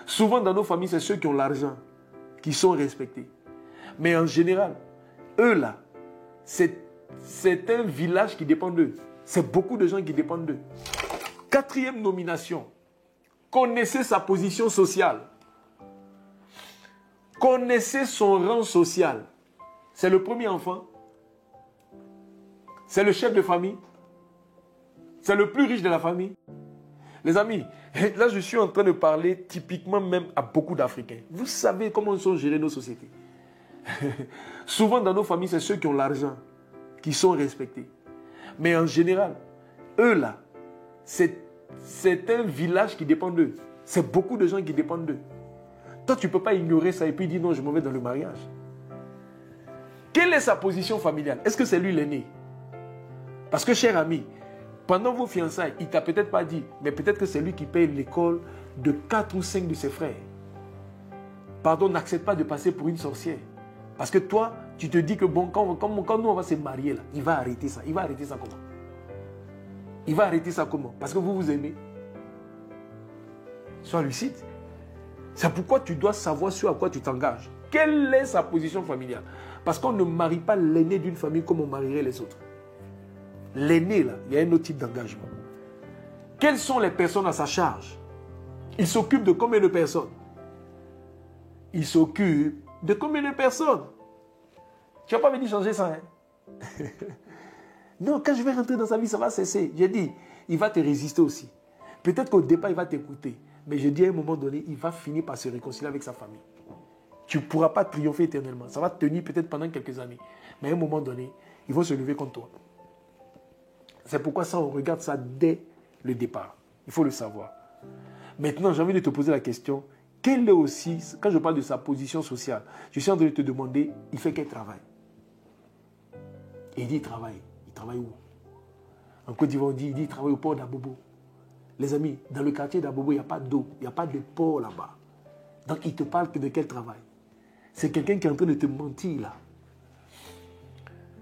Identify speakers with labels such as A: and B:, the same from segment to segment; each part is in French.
A: Souvent, dans nos familles, c'est ceux qui ont l'argent qui sont respectés. Mais en général, eux là, c'est un village qui dépend d'eux. C'est beaucoup de gens qui dépendent d'eux. Quatrième nomination. Connaissez sa position sociale. Connaissez son rang social. C'est le premier enfant. C'est le chef de famille. C'est le plus riche de la famille. Les amis, là je suis en train de parler typiquement même à beaucoup d'Africains. Vous savez comment sont gérées nos sociétés. Souvent dans nos familles, c'est ceux qui ont l'argent qui sont respectés. Mais en général, eux là, c'est un village qui dépend d'eux. C'est beaucoup de gens qui dépendent d'eux. Toi, tu ne peux pas ignorer ça et puis dire non, je m'en vais dans le mariage. Quelle est sa position familiale? Est-ce que c'est lui l'aîné? Parce que, cher ami, pendant vos fiançailles, il ne t'a peut-être pas dit, mais peut-être que c'est lui qui paye l'école de 4 ou 5 de ses frères. Pardon, n'accepte pas de passer pour une sorcière. Parce que toi, tu te dis que bon, quand nous on va se marier, là, il va arrêter ça. Il va arrêter ça comment? Il va arrêter ça comment? Parce que vous vous aimez. Sois lucide. C'est pourquoi tu dois savoir sur à quoi tu t'engages. Quelle est sa position familiale? Parce qu'on ne marie pas l'aîné d'une famille comme on marierait les autres. L'aîné, là, il y a un autre type d'engagement. Quelles sont les personnes à sa charge? Il s'occupe de combien de personnes? Il s'occupe de combien de personnes? Tu n'as pas venir changer ça, hein? Non, quand je vais rentrer dans sa vie, ça va cesser. J'ai dit, il va te résister aussi. Peut-être qu'au départ, il va t'écouter. Mais je dis à un moment donné, il va finir par se réconcilier avec sa famille. Tu ne pourras pas triompher éternellement. Ça va tenir peut-être pendant quelques années. Mais à un moment donné, ils vont se lever contre toi. C'est pourquoi ça, on regarde ça dès le départ. Il faut le savoir. Maintenant, j'ai envie de te poser la question. Quelle est aussi, quand je parle de sa position sociale, je suis en train de te demander, il fait quel travail? Et il dit, il travaille. Il travaille où? En Côte d'Ivoire, on dit, il travaille au port d'Abobo. Les amis, dans le quartier d'Abobo, il n'y a pas d'eau, il n'y a pas de port là-bas. Donc, il te parle de quel travail? C'est quelqu'un qui est en train de te mentir là.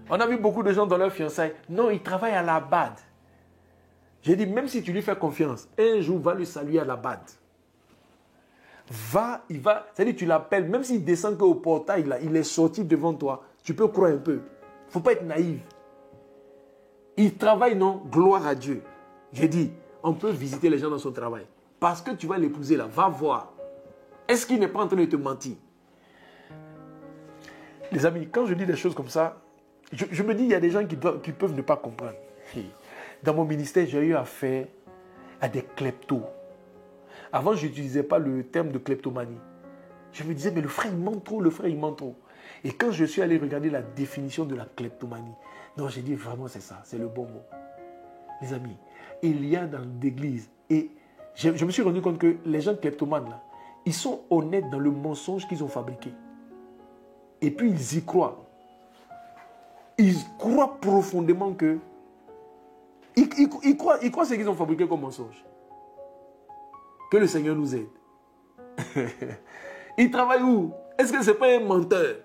A: On a vu beaucoup de gens dans leur fiançailles. Non, il travaille à la BAD. J'ai dit, même si tu lui fais confiance, un jour, va le saluer à la BAD. Il va, c'est-à-dire tu l'appelles, même s'il descend qu'au portail, là, il est sorti devant toi, tu peux croire un peu. Il ne faut pas être naïf. Il travaille, non, gloire à Dieu. J'ai dit, on peut visiter les gens dans son travail. Parce que tu vas l'épouser là, va voir. Est-ce qu'il n'est pas en train de te mentir? Les amis, quand je dis des choses comme ça, je me dis, il y a des gens qui peuvent ne pas comprendre. Dans mon ministère, j'ai eu affaire à des kleptos. Avant, je n'utilisais pas le terme de kleptomanie. Je me disais, mais le frère, il ment trop, le frère, il ment trop. Et quand je suis allé regarder la définition de la kleptomanie, non, j'ai dit, vraiment, c'est ça, c'est le bon mot. Les amis, il y a dans l'église, et je me suis rendu compte que les gens kleptomanes, là, ils sont honnêtes dans le mensonge qu'ils ont fabriqué. Et puis, ils y croient. Ils croient profondément que... Ils croient ce qu'ils ont fabriqué comme mensonge. Que le Seigneur nous aide. Il travaille où? Est-ce que ce n'est pas un menteur?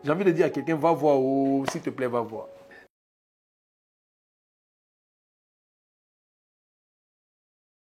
A: J'ai envie de dire à quelqu'un, va voir, oh, s'il te plaît, va voir.